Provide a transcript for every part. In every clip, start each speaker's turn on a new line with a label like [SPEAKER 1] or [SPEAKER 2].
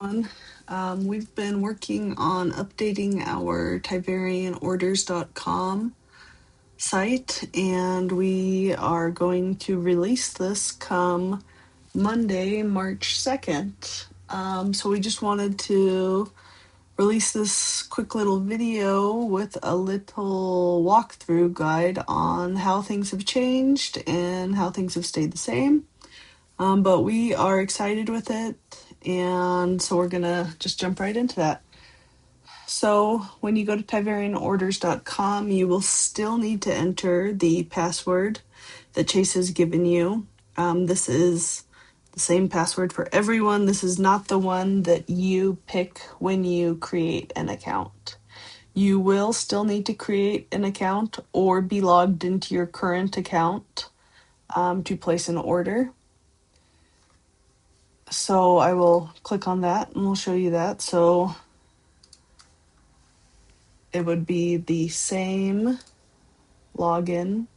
[SPEAKER 1] We've been working on updating our Tyvarian site, and we are going to release this come Monday, March 2nd. So we just wanted to release this quick little video with a little walkthrough guide on how things have changed and how things have stayed the same. But we are excited with it, and so we're gonna just jump right into that. So when you go to Tyvarianorders.com, you will still need to enter the password that Chase has given you. This is the same password for everyone. This is not the one that you pick when you create an account. You will still need to create an account or be logged into your current account to place an order. So I will click on that and we'll show you that. So it would be the same login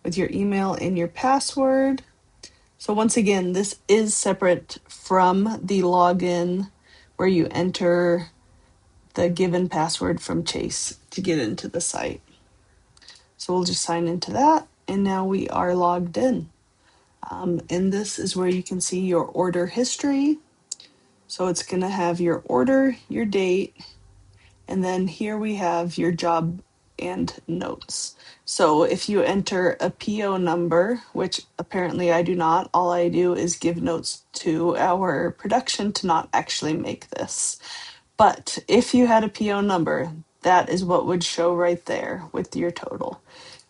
[SPEAKER 1] with your email and your password. So once again, this is separate from the login where you enter the given password from Chase to get into the site. So we'll just sign into that, and now we are logged in. And this is where you can see your order history. So it's going to have your order, your date, and then here we have your job and notes. So if you enter a PO number, which apparently I do not, all I do is give notes to our production to not actually make this. But if you had a PO number, that is what would show right there with your total.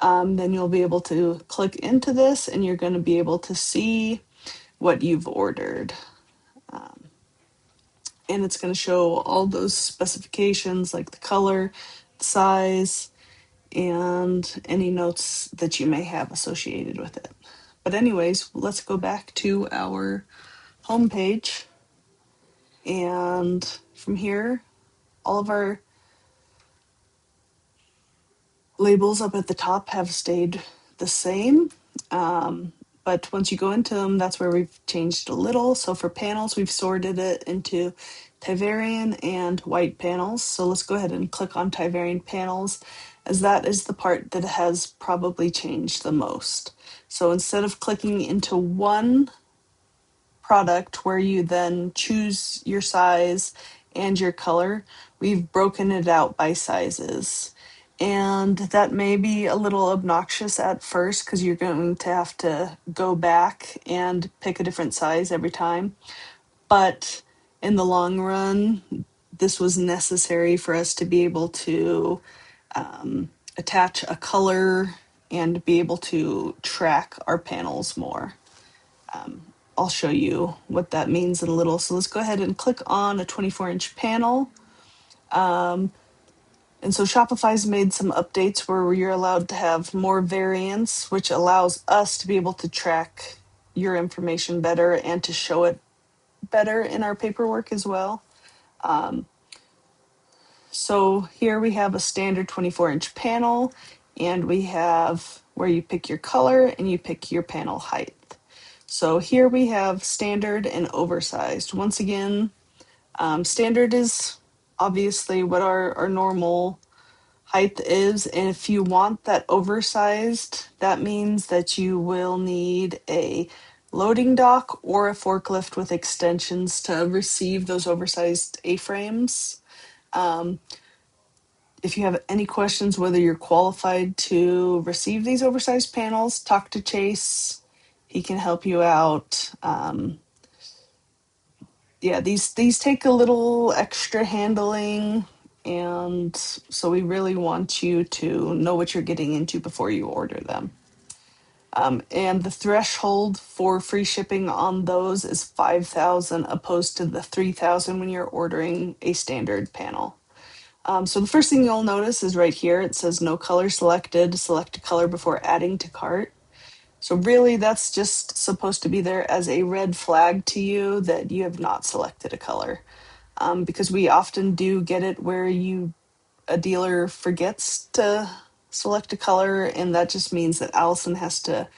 [SPEAKER 1] Then you'll be able to click into this and you're going to be able to see what you've ordered. And it's going to show all those specifications like the color, the size, and any notes that you may have associated with it. But anyways, let's go back to our home page. And from here, all of our labels up at the top have stayed the same. But once you go into them, that's where we've changed a little. So for panels, we've sorted it into Tyvarian and white panels. So let's go ahead and click on Tyvarian panels, as that is the part that has probably changed the most. So instead of clicking into one product where you then choose your size and your color, we've broken it out by sizes. And that may be a little obnoxious at first because you're going to have to go back and pick a different size every time. But in the long run, this was necessary for us to be able to attach a color and be able to track our panels more. I'll show you what that means in a little. So let's go ahead and click on a 24-inch panel. And so Shopify's made some updates where you're allowed to have more variants, which allows us to be able to track your information better and to show it better in our paperwork as well. So here we have a standard 24-inch panel, and we have where you pick your color and you pick your panel height. So here we have standard and oversized. Once again, standard is obviously what our normal height is, and if you want that oversized, that means that you will need a loading dock or a forklift with extensions to receive those oversized A-frames. If you have any questions whether you're qualified to receive these oversized panels, talk to Chase. He can help you out. These take a little extra handling, and so we really want you to know what you're getting into before you order them. And the threshold for free shipping on those is 5,000 opposed to the 3,000 when you're ordering a standard panel. So the first thing you'll notice is right here, it says no color selected, select a color before adding to cart. So really that's just supposed to be there as a red flag to you that you have not selected a color. Because we often do get it where a dealer forgets to select a color, and that just means that Allison has to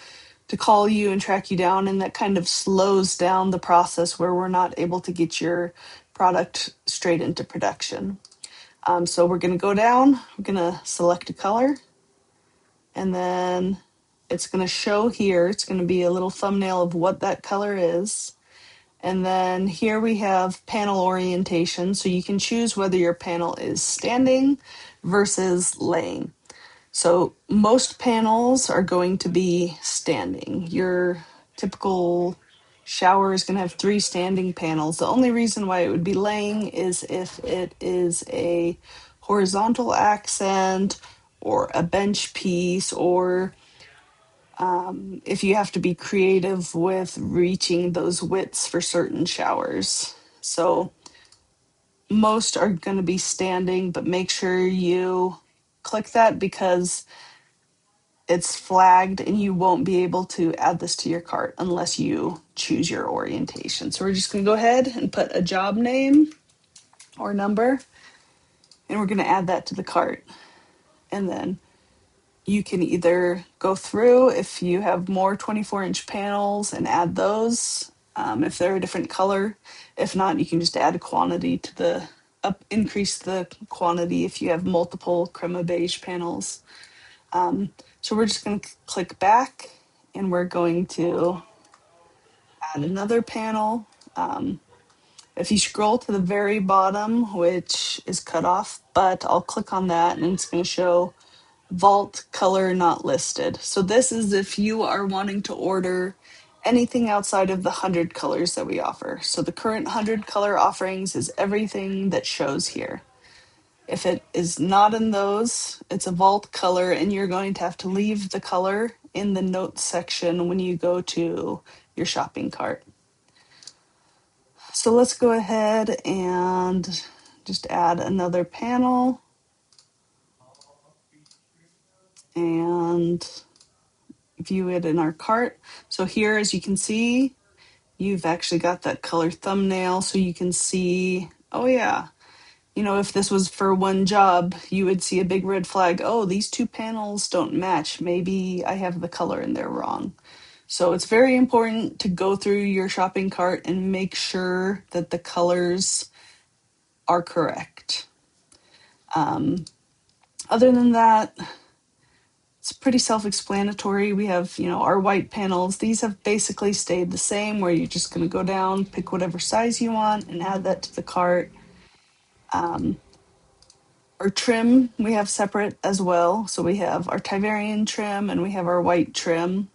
[SPEAKER 1] to call you and track you down, and that kind of slows down the process where we're not able to get your product straight into production. So we're going to go down, we're going to select a color, and then it's going to show here, it's going to be a little thumbnail of what that color is. And then here we have panel orientation, so you can choose whether your panel is standing versus laying. So most panels are going to be standing. Your typical shower is going to have 3 standing panels. The only reason why it would be laying is if it is a horizontal accent or a bench piece, or if you have to be creative with reaching those widths for certain showers. So most are going to be standing, but make sure you click that because it's flagged and you won't be able to add this to your cart unless you choose your orientation. So we're just going to go ahead and put a job name or number, and we're going to add that to the cart. And then you can either go through if you have more 24-inch panels and add those if they're a different color. If not, you can just add a quantity to the increase the quantity if you have multiple crema beige panels. So we're just going to click back, and we're going to add another panel. If you scroll to the very bottom, which is cut off, but I'll click on that and it's going to show vault color not listed. So this is if you are wanting to order anything outside of the 100 colors that we offer. So the current 100 color offerings is everything that shows here. If it is not in those, it's a vault color, and you're going to have to leave the color in the notes section when you go to your shopping cart. So let's go ahead and just add another panel and view it in our cart. So here, as you can see, you've actually got that color thumbnail, so you can see, oh yeah, you know, if this was for one job, you would see a big red flag. Oh, these 2 panels don't match. Maybe I have the color in there wrong. So it's very important to go through your shopping cart and make sure that the colors are correct. Other than that, it's pretty self-explanatory. We have, you know, our white panels. These have basically stayed the same, where you're just going to go down, pick whatever size you want, and add that to the cart. Our trim we have separate as well. So we have our Tyvarian trim and we have our white trim.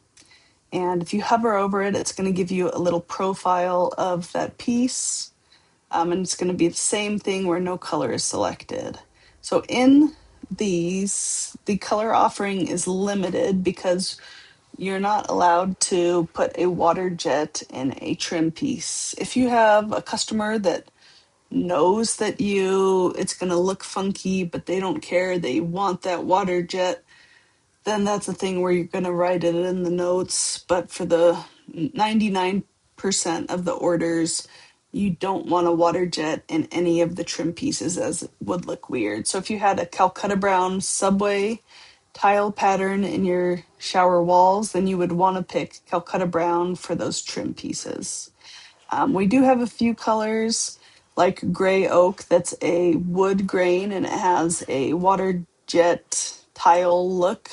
[SPEAKER 1] And if you hover over it, it's going to give you a little profile of that piece. And it's going to be the same thing where no color is selected. So in these, the color offering is limited because you're not allowed to put a water jet in a trim piece. If you have a customer that knows that it's going to look funky, but they don't care, they want that water jet, then that's a thing where you're going to write it in the notes. But for the 99% of the orders, you don't want a water jet in any of the trim pieces, as it would look weird. So if you had a Calcutta brown subway tile pattern in your shower walls, then you would want to pick Calcutta brown for those trim pieces. We do have a few colors like gray oak that's a wood grain and it has a water jet tile look.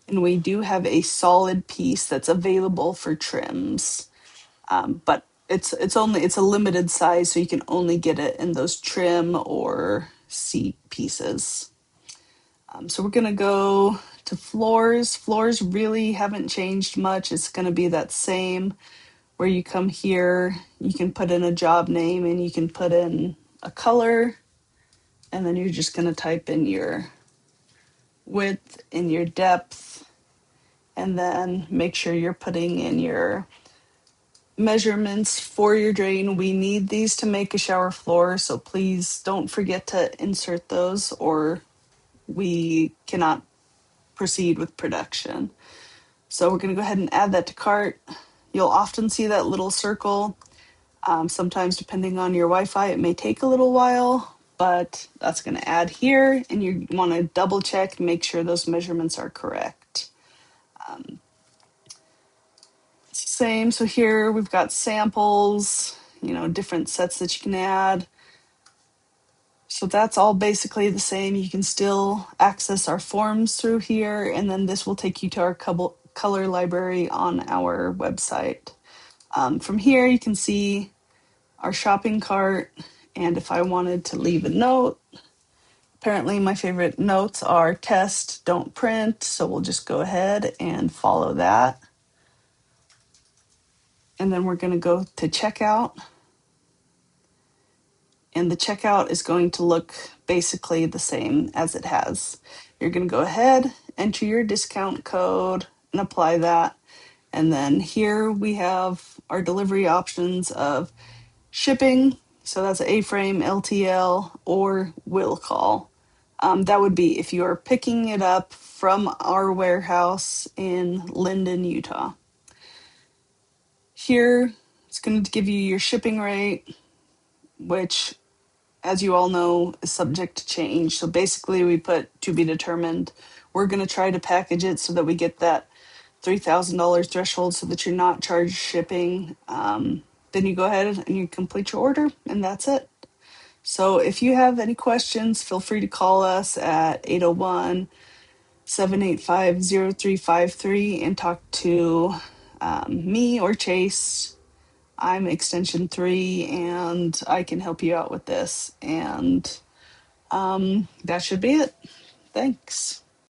[SPEAKER 1] And we do have a solid piece that's available for trims. But it's a limited size, so you can only get it in those trim or seat pieces. So we're gonna go to floors. Floors really haven't changed much. It's gonna be that same where you come here, you can put in a job name and you can put in a color, and then you're just going to type in your width and your depth, and then make sure you're putting in your measurements for your drain. We need these to make a shower floor, so please don't forget to insert those or we cannot proceed with production. So we're going to go ahead and add that to cart. You'll often see that little circle. Sometimes, depending on your Wi-Fi, it may take a little while, but that's going to add here, and you want to double check and make sure those measurements are correct. same. So here we've got samples, different sets that you can add. So that's all basically the same. You can still access our forms through here, and then this will take you to our color library on our website. From here, you can see our shopping cart, and if I wanted to leave a note, apparently my favorite notes are test, don't print, so we'll just go ahead and follow that. And then we're going to go to checkout. And the checkout is going to look basically the same as it has. You're going to go ahead, enter your discount code, and apply that. And then here we have our delivery options of shipping. So that's A-frame, LTL, or will call. That would be if you're picking it up from our warehouse in Linden, Utah. Here, it's going to give you your shipping rate, which, as you all know, is subject to change. So basically, we put to be determined. We're going to try to package it so that we get that $3,000 threshold so that you're not charged shipping. Then you go ahead and you complete your order, and that's it. So if you have any questions, feel free to call us at 801-785-0353 and talk to me or Chase. I'm extension 3, and I can help you out with this. And that should be it. Thanks.